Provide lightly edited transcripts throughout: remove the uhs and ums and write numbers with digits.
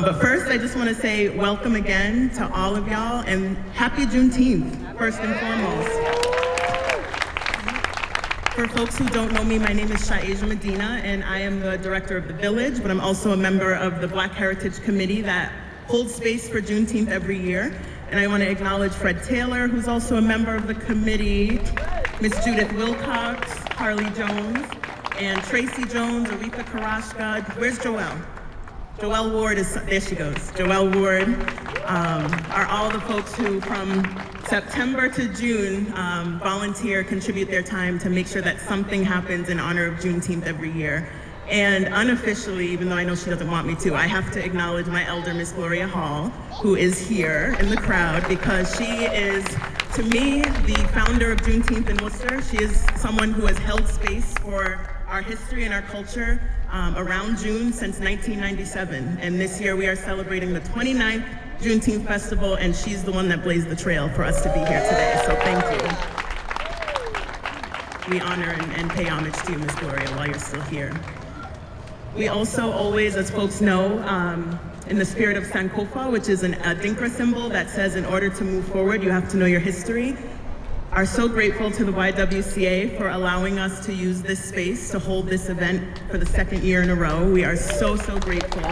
But first, I just want to say welcome again to all of y'all and happy Juneteenth, first and foremost. For folks who don't know me, my name is Shaeja Medina, and I am the director of the Village, but I'm also a member of the Black Heritage Committee that holds space for Juneteenth every year. And I want to acknowledge Fred Taylor, who's also a member of the committee, Miss Judith Wilcox, Harley Jones, and Tracy Jones, Aretha Karashka. Where's Joelle? Joelle Ward is, there she goes. Joelle Ward are all the folks who from September to June volunteer, contribute their time to make sure that something happens in honor of Juneteenth every year. And unofficially, even though I know she doesn't want me to, I have to acknowledge my elder, Miss Gloria Hall, who is here in the crowd because she is, to me, the founder of Juneteenth in Worcester. She is someone who has held space for our history and our culture around June since 1997. And this year we are celebrating the 29th Juneteenth Festival, and she's the one that blazed the trail for us to be here today, so thank you. We honor and pay homage to you, Ms. Gloria, while you're still here. We also always, as folks know, in the spirit of Sankofa, which is a Dinkra symbol that says in order to move forward, you have to know your history, are so grateful to the YWCA for allowing us to use this space to hold this event for the second year in a row. We are so, so grateful.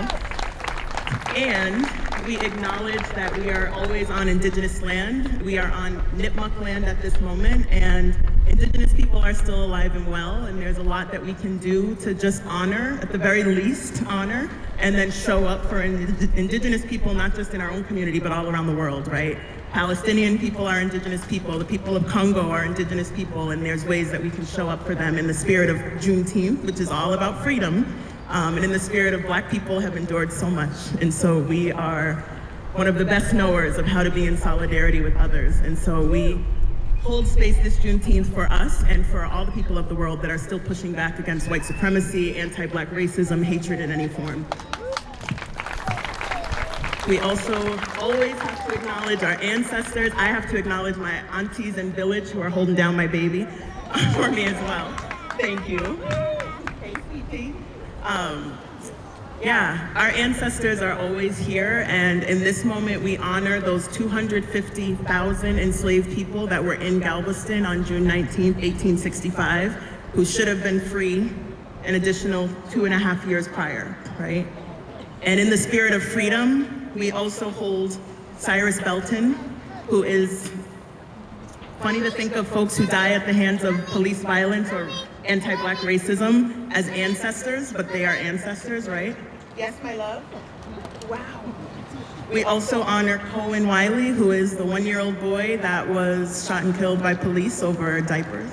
And we acknowledge that we are always on Indigenous land. We are on Nipmuc land at this moment, and Indigenous people are still alive and well, and there's a lot that we can do to just honor, at the very least, honor, and then show up for Indigenous people, not just in our own community, but all around the world, right? Palestinian people are Indigenous people, the people of Congo are Indigenous people, and there's ways that we can show up for them in the spirit of Juneteenth, which is all about freedom. And in the spirit of Black people have endured so much. And so we are one of the best knowers of how to be in solidarity with others. And so we hold space this Juneteenth for us and for all the people of the world that are still pushing back against white supremacy, anti-Black racism, hatred in any form. We also always have to acknowledge our ancestors. I have to acknowledge my aunties and village who are holding down my baby for me as well. Thank you. Hey, sweetie. Yeah, our ancestors are always here, and in this moment we honor those 250,000 enslaved people that were in Galveston on June 19th, 1865, who should have been free an additional 2.5 years prior, right? And in the spirit of freedom, we also hold Cyrus Belton, who is funny to think of folks who die at the hands of police violence or anti-Black racism as ancestors, but they are ancestors, right? Yes, my love? Wow. We also honor Cohen Wiley, who is the 1-year-old boy that was shot and killed by police over diapers.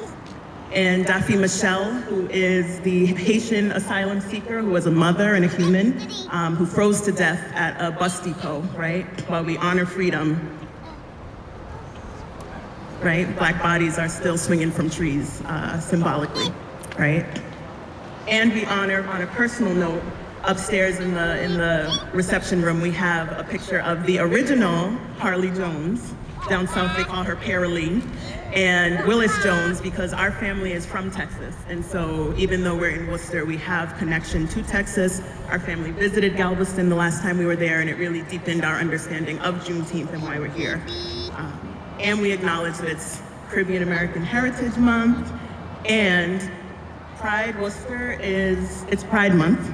And Daffy Michelle, who is the Haitian asylum seeker, who was a mother and a human, who froze to death at a bus depot, right? While we honor freedom, right? Black bodies are still swinging from trees, symbolically, right? And we honor, on a personal note, upstairs in the reception room, we have a picture of the original Harley Jones. Down south, they call her Paralee, and Willis Jones, because our family is from Texas. And so even though we're in Worcester, we have connection to Texas. Our family visited Galveston the last time we were there, and it really deepened our understanding of Juneteenth and why we're here. And we acknowledge that it's Caribbean American Heritage Month, and Pride Worcester it's Pride Month.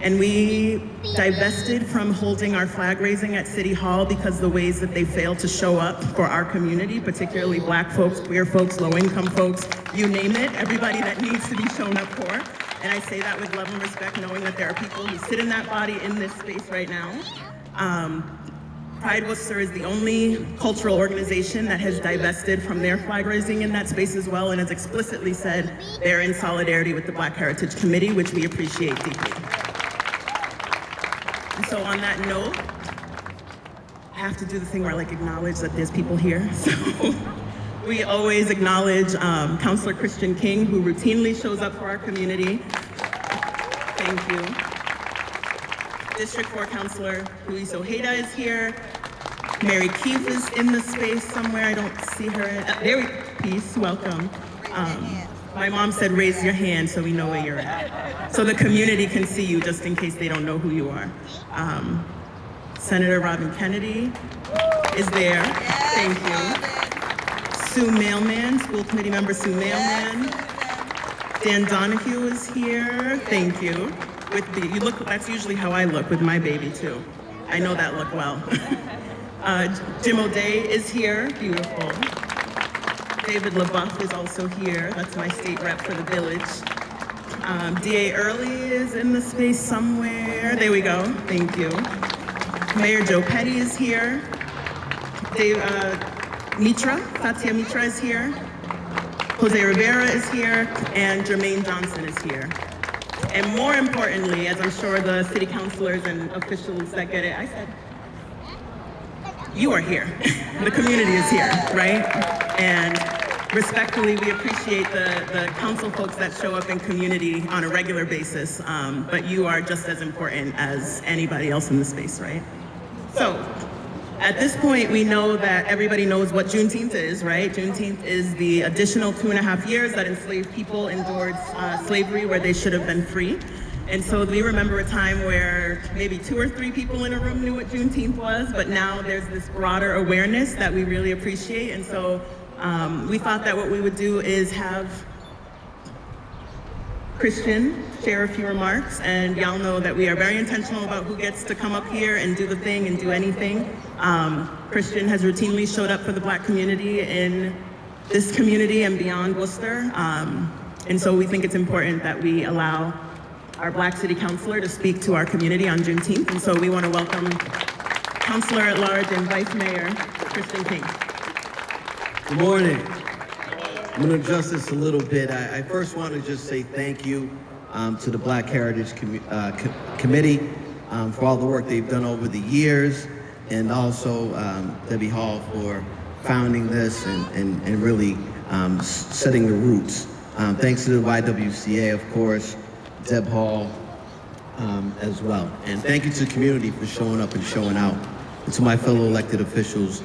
And we divested from holding our flag raising at City Hall because the ways that they fail to show up for our community, particularly Black folks, queer folks, low-income folks, you name it, everybody that needs to be shown up for. And I say that with love and respect, knowing that there are people who sit in that body in this space right now. Pride Worcester is the only cultural organization that has divested from their flag raising in that space as well, and has explicitly said they're in solidarity with the Black Heritage Committee, which we appreciate deeply. And so on that note, I have to do the thing where I acknowledge that there's people here. So we always acknowledge Councilor Christian King, who routinely shows up for our community. Thank you. District 4 Councilor Luis Ojeda is here. Mary Keefe is in the space somewhere. I don't see her. Peace, welcome. My mom said, raise your hand so we know where you're at. So the community can see you just in case they don't know who you are. Senator Robin Kennedy is there. Thank you. Sue Mailman, school committee member Sue Mailman. Dan Donahue is here. Thank you. You look, that's usually how I look with my baby too. I know that look well. Jim O'Day is here, beautiful. David LaBeouf is also here. That's my state rep for the village. D.A. Early is in the space somewhere. There we go, thank you. Mayor Joe Petty is here. Tatia Mitra is here. Jose Rivera is here, and Jermaine Johnson is here. And more importantly, as I'm sure the city councilors and officials that get it, I said, you are here. The community is here, right? And respectfully, we appreciate the council folks that show up in community on a regular basis, but you are just as important as anybody else in the space, right? So, at this point, we know that everybody knows what Juneteenth is, right? Juneteenth is the additional 2.5 years that enslaved people endured slavery where they should have been free. And so we remember a time where maybe 2 or 3 people in a room knew what Juneteenth was, but now there's this broader awareness that we really appreciate. And so we thought that what we would do is have Christian share a few remarks, and y'all know that we are very intentional about who gets to come up here and do the thing and do anything. Christian has routinely showed up for the Black community in this community and beyond Worcester. And so we think it's important that we allow our Black City Councilor to speak to our community on Juneteenth. And so we want to welcome Councilor at Large and Vice Mayor Christian King. Good morning. I'm going to adjust this a little bit. I first want to just say thank you to the Black Heritage Committee for all the work they've done over the years, and also Debbie Hall for founding this and really setting the roots. Thanks to the YWCA, of course, Deb Hall as well. And thank you to the community for showing up and showing out, and to my fellow elected officials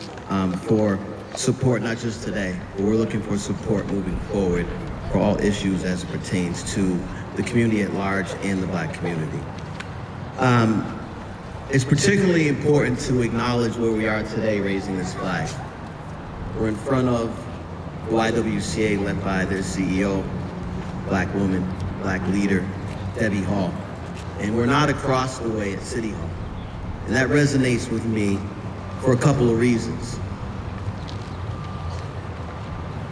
for support, not just today, but we're looking for support moving forward for all issues as it pertains to the community at large and the Black community. It's particularly important to acknowledge where we are today raising this flag. We're in front of the YWCA led by their CEO, Black woman, Black leader, Debbie Hall. And we're not across the way at City Hall. And that resonates with me for a couple of reasons.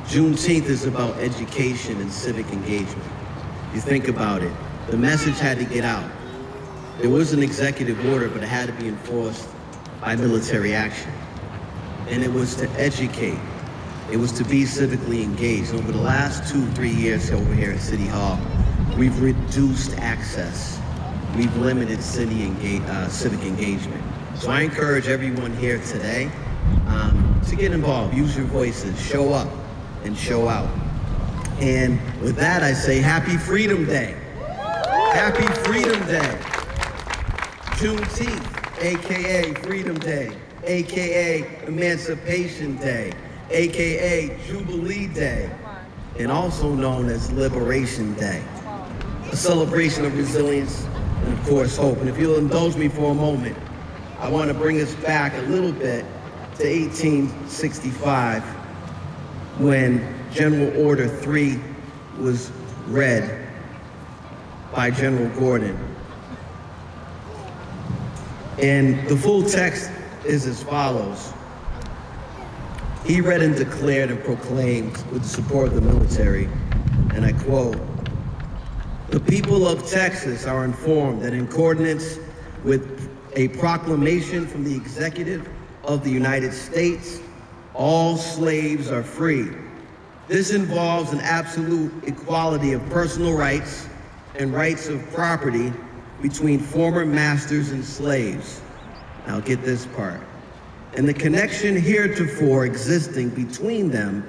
Juneteenth is about education and civic engagement. You think about it, the message had to get out. There was an executive order, but it had to be enforced by military action. And it was to educate. It was to be civically engaged. Over the last 2-3 years over here at City Hall, we've reduced access. We've limited civic engagement. So I encourage everyone here today to get involved, use your voices, show up and show out. And with that, I say Happy Freedom Day. Happy Freedom Day. Juneteenth, AKA Freedom Day, AKA Emancipation Day, AKA Jubilee Day, and also known as Liberation Day. A celebration of resilience and, of course, hope. And if you'll indulge me for a moment, I want to bring us back a little bit to 1865, when General Order 3 was read by General Gordon. And the full text is as follows. He read and declared and proclaimed with the support of the military, and I quote, "The people of Texas are informed that in accordance with a proclamation from the Executive of the United States, all slaves are free. This involves an absolute equality of personal rights and rights of property between former masters and slaves." Now get this part. "And the connection heretofore existing between them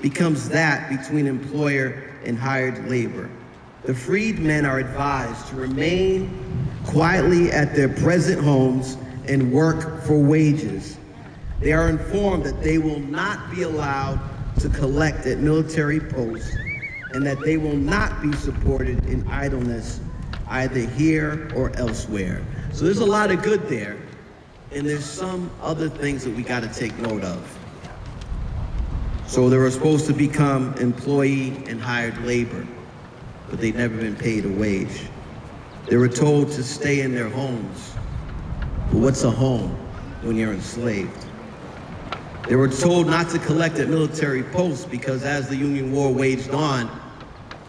becomes that between employer and hired labor. The freedmen are advised to remain quietly at their present homes and work for wages. They are informed that they will not be allowed to collect at military posts and that they will not be supported in idleness either here or elsewhere." So there's a lot of good there. And there's some other things that we got to take note of. So they were supposed to become employee and hired labor, but they'd never been paid a wage. They were told to stay in their homes. But what's a home when you're enslaved? They were told not to collect at military posts because as the Union War waged on,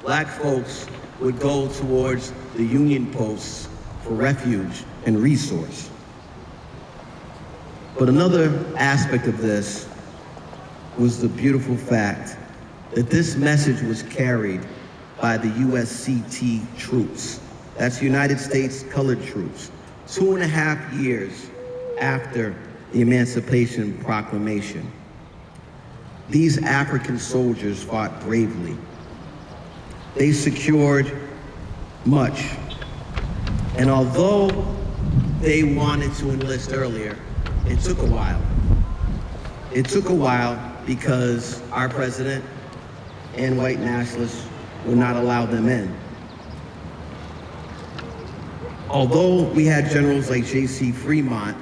black folks would go towards the Union posts for refuge and resource. But another aspect of this was the beautiful fact that this message was carried by the USCT troops. That's United States Colored Troops, 2.5 years after the Emancipation Proclamation. These African soldiers fought bravely. They secured much. And although they wanted to enlist earlier, it took a while. It took a while because our president and white nationalists would not allow them in. Although we had generals like J.C. Fremont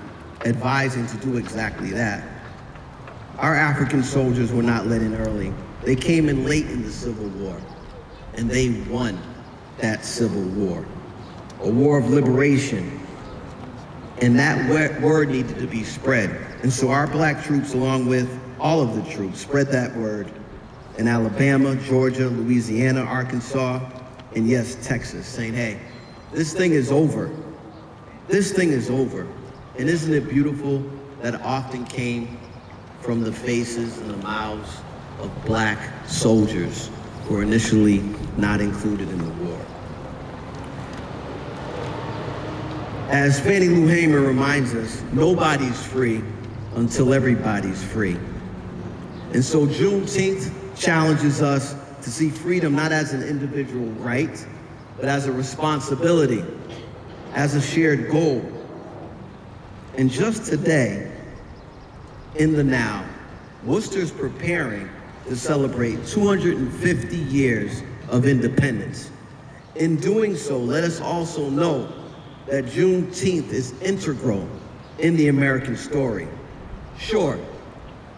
advising to do exactly that, our African soldiers were not let in early. They came in late in the Civil War, and they won that Civil War, a war of liberation. And that word needed to be spread. And so our black troops, along with all of the troops, spread that word in Alabama, Georgia, Louisiana, Arkansas, and yes, Texas, saying, hey, this thing is over. This thing is over. And isn't it beautiful that it often came from the faces and the mouths of black soldiers who were initially not included in the war? As Fannie Lou Hamer reminds us, nobody's free until everybody's free. And so Juneteenth challenges us to see freedom not as an individual right, but as a responsibility, as a shared goal. And just today, in the now, Worcester's preparing to celebrate 250 years of independence. In doing so, let us also know that Juneteenth is integral in the American story. Sure,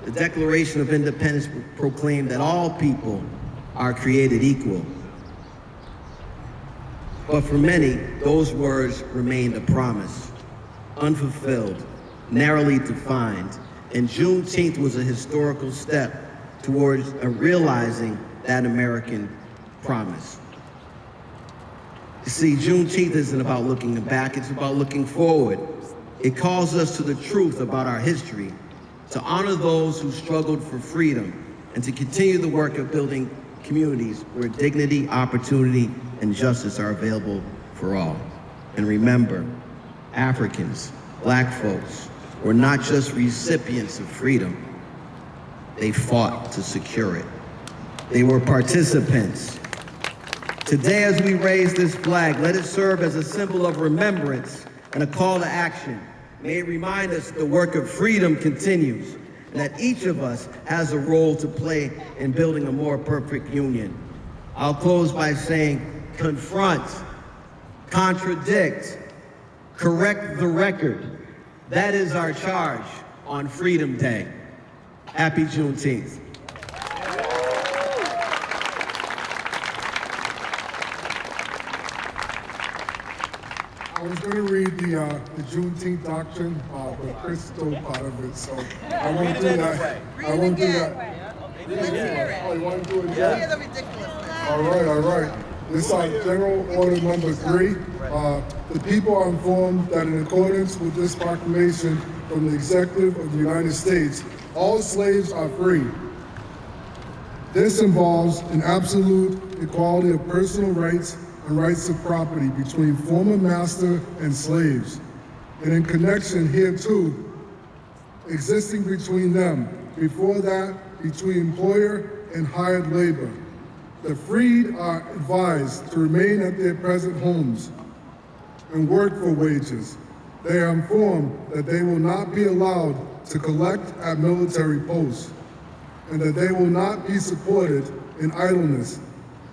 the Declaration of Independence proclaimed that all people are created equal. But for many, those words remained a promise, unfulfilled, narrowly defined, and Juneteenth was a historical step towards realizing that American promise. You see, Juneteenth isn't about looking back, it's about looking forward. It calls us to the truth about our history, to honor those who struggled for freedom, and to continue the work of building communities where dignity, opportunity, and justice are available for all. And remember, Africans, black folks, were not just recipients of freedom, they fought to secure it. They were participants. Today, as we raise this flag, let it serve as a symbol of remembrance and a call to action. May it remind us that the work of freedom continues, and that each of us has a role to play in building a more perfect union. I'll close by saying, confront, contradict, correct the record. That is our charge on Freedom Day. Happy Juneteenth. I was going to read the Juneteenth doctrine, but Chris stole part of it, so I won't do that. I won't do that. Oh, you want to do it again? Hear the ridiculousness. All right. This is General Order Number 3. The people are informed that in accordance with this proclamation from the Executive of the United States, all slaves are free. This involves an absolute equality of personal rights and rights of property between former master and slaves, and in connection hereto, existing between them, before that, between employer and hired labor. The freed are advised to remain at their present homes and work for wages. They are informed that they will not be allowed to collect at military posts, and that they will not be supported in idleness,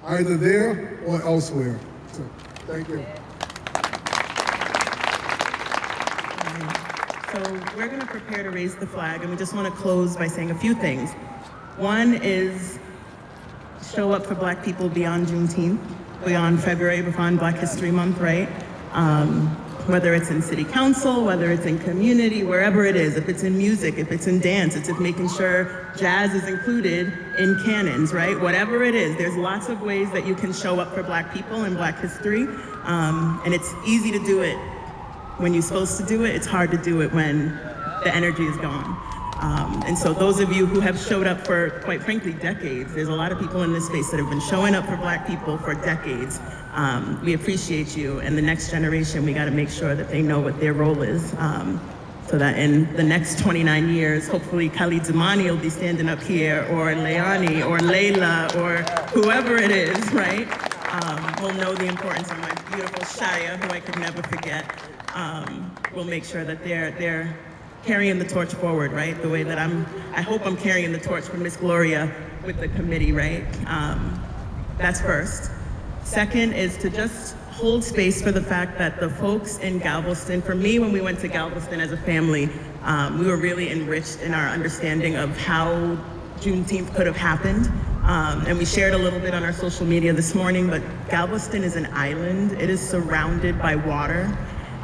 either there or elsewhere. So, thank you. So we're going to prepare to raise the flag, and we just want to close by saying a few things. One is show up for Black people beyond Juneteenth, beyond February, beyond Black History Month, right? Whether it's in city council, whether it's in community, wherever it is, if it's in music, if it's in dance, it's making sure jazz is included in canons, right? Whatever it is, there's lots of ways that you can show up for Black people and Black history, and it's easy to do it when you're supposed to do it. It's hard to do it when the energy is gone. And so those of you who have showed up for, quite frankly, decades, there's a lot of people in this space that have been showing up for Black people for decades. We appreciate you, and the next generation, we gotta make sure that they know what their role is, so that in the next 29 years, hopefully Khalid Zamani will be standing up here, or Leani, or Layla, or whoever it is, right? Will know the importance of my beautiful Shaya, who I could never forget. We'll make sure that they're carrying the torch forward, right? The way that I hope I'm carrying the torch for Miss Gloria with the committee, right? That's first. Second is to just hold space for the fact that the folks in Galveston, for me, when we went to Galveston as a family, we were really enriched in our understanding of how Juneteenth could have happened. And we shared a little bit on our social media this morning, but Galveston is an island. It is surrounded by water,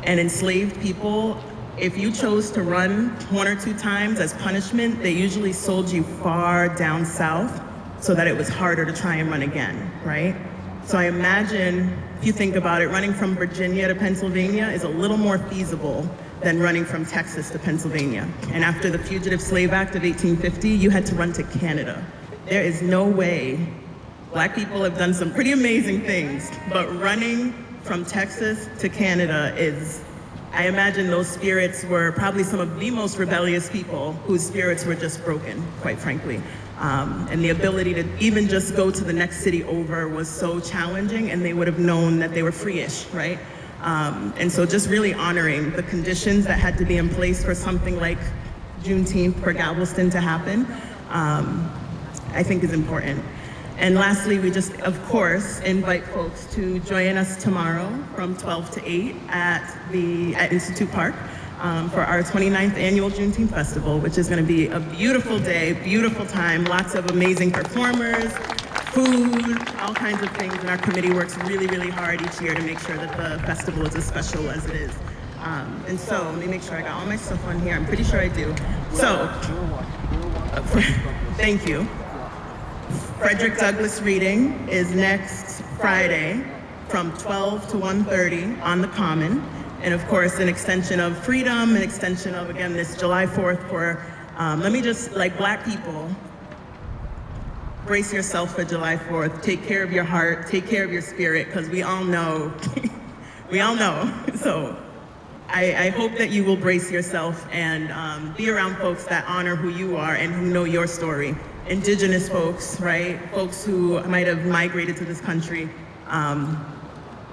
and enslaved people, if you chose to run 1 or 2 times as punishment, they usually sold you far down south so that it was harder to try and run again, right? So I imagine, if you think about it, running from Virginia to Pennsylvania is a little more feasible than running from Texas to Pennsylvania. And after the Fugitive Slave Act of 1850, you had to run to Canada. There is no way. Black people have done some pretty amazing things, but running from Texas to Canada is, I imagine those spirits were probably some of the most rebellious people whose spirits were just broken, quite frankly. And the ability to even just go to the next city over was so challenging, and they would have known that they were free-ish, right? And so just really honoring the conditions that had to be in place for something like Juneteenth for Galveston to happen, I think is important. And lastly, we just, of course, invite folks to join us tomorrow from 12 to 8 at Institute Park for our 29th annual Juneteenth Festival, which is going to be a beautiful day, beautiful time, lots of amazing performers, food, all kinds of things. And our committee works really, really hard each year to make sure that the festival is as special as it is. And so, let me make sure I got all my stuff on here. I'm pretty sure I do. So, thank you. Frederick Douglass reading is next Friday from 12 to 1:30 on the Common. And of course, an extension of freedom, an extension of, again, this July 4th for, let me just, like Black people, brace yourself for July 4th. Take care of your heart, take care of your spirit, because we all know, we all know. So I hope that you will brace yourself and be around folks that honor who you are and who know your story. Indigenous folks, right? Folks who might have migrated to this country.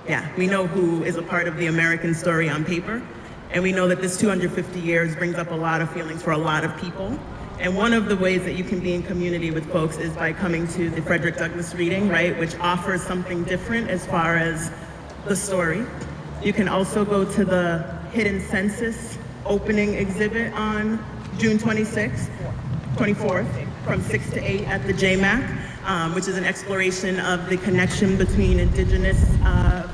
Yeah, we know who is a part of the American story on paper. And we know that this 250 years brings up a lot of feelings for a lot of people. And one of the ways that you can be in community with folks is by coming to the Frederick Douglass reading, right? Which offers something different as far as the story. You can also go to the Hidden Census opening exhibit on June 24th from 6 to 8 at the JMAC, which is an exploration of the connection between Indigenous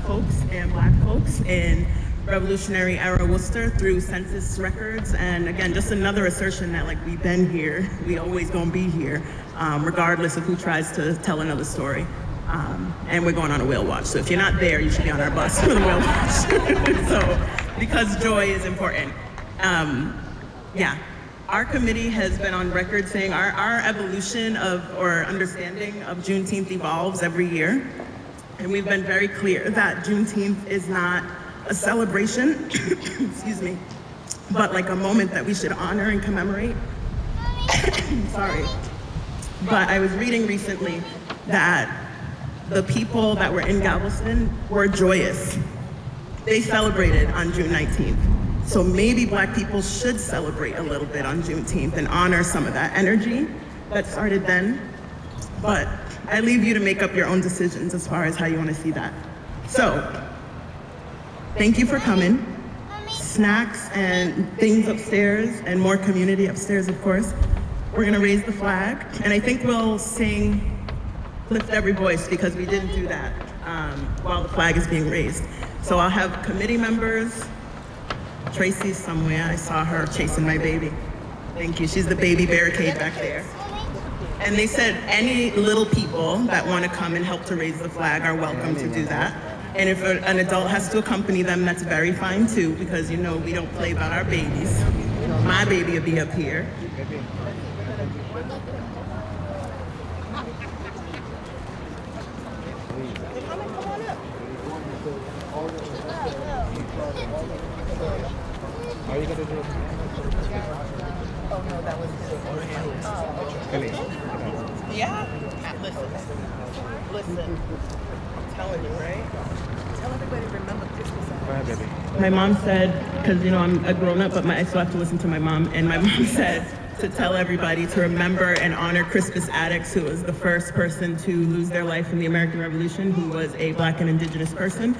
folks and Black folks in Revolutionary era Worcester through census records. And again, just another assertion that, like, we've been here, we always gonna be here, regardless of who tries to tell another story. And we're going on a whale watch. So if you're not there, you should be on our bus for the whale watch. So, because joy is important. Yeah, our committee has been on record saying our evolution of, or understanding of Juneteenth evolves every year. And we've been very clear that Juneteenth is not a celebration, excuse me, but like a moment that we should honor and commemorate. Sorry. But I was reading recently that the people that were in Galveston were joyous. They celebrated on June 19th. So maybe Black people should celebrate a little bit on Juneteenth and honor some of that energy that started then. But I leave you to make up your own decisions as far as how you want to see that. So, thank you for coming. snacks and things upstairs and more community upstairs, of course. We're gonna raise the flag, and I think we'll sing Lift Every Voice because we didn't do that while the flag is being raised. So I'll have committee members. Tracy's somewhere. I saw her chasing my baby. Thank you. She's the baby barricade back there. And they said any little people that want to come and help to raise the flag are welcome to do that. And if an adult has to accompany them, that's very fine too, because you know we don't play about our babies. My baby will be up here. Are you gonna do it? Oh no, that was yeah. Listen. I'm telling you, right? Tell everybody to remember Christmas. Go ahead, baby. My mom said, because you know I'm a grown up, but I still have to listen to my mom. And my mom said to tell everybody to remember and honor Crispus Attucks, who was the first person to lose their life in the American Revolution, who was a Black and Indigenous person.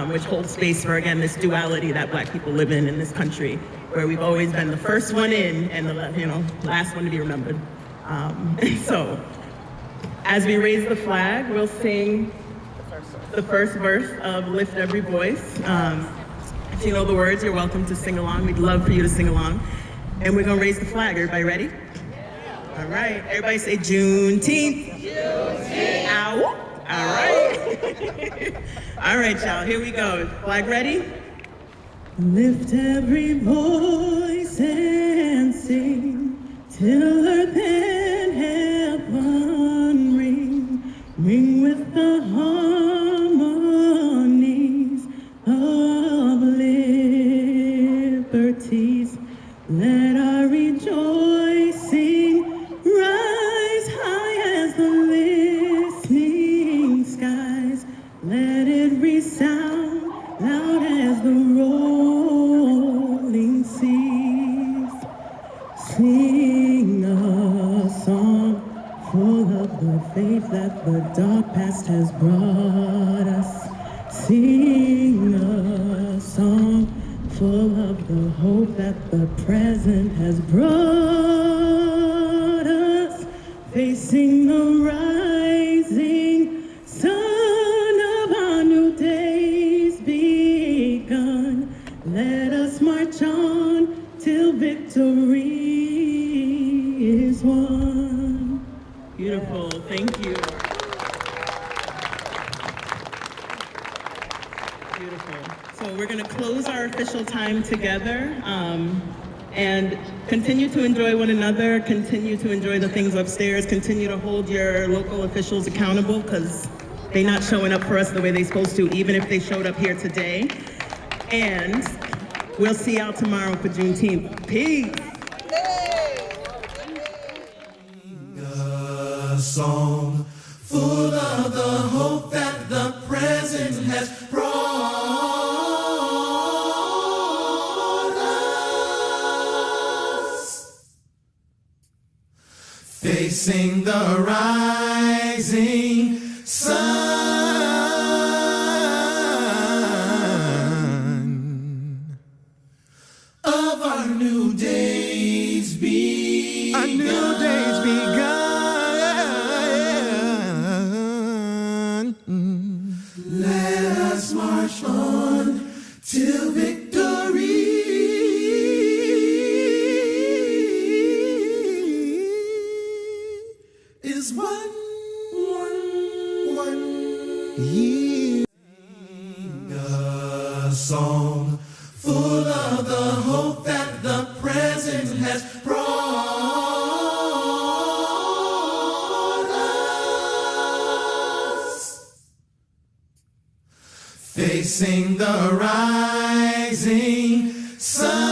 Which holds space for, again, this duality that Black people live in this country, where we've always been the first one in and the last one to be remembered. So, as we raise the flag, we'll sing the first verse of Lift Every Voice. If you know the words, you're welcome to sing along. We'd love for you to sing along. And we're gonna raise the flag. Everybody ready? All right, everybody say Juneteenth. Juneteenth. Ow. All right. All right, y'all, here we go. Flag ready? Lift every voice and sing till earth and heaven ring. Ring with the harmonies of liberties. Let our rejoicing rise high as the listening skies. Let it resound loud as the rolling seas. Sing a song full of the faith that the dark past has brought us. Sing a song full of the hope that the present has brought us. Facing the rising sun of our new days begun. Let us march on till victory is won. Beautiful, thank you. Beautiful. So we're gonna close our official time together and continue to enjoy one another, continue to enjoy the things upstairs, continue to hold your local officials accountable because they're not showing up for us the way they're supposed to, even if they showed up here today. And we'll see y'all tomorrow for Juneteenth. Peace. A song full of the hope that the present has brought us. Facing the rising sun of our new days begun. Our new days begun. Let us march on till victory is won. Yeah. A song full of the hope that the present has brought us. Facing the rising sun.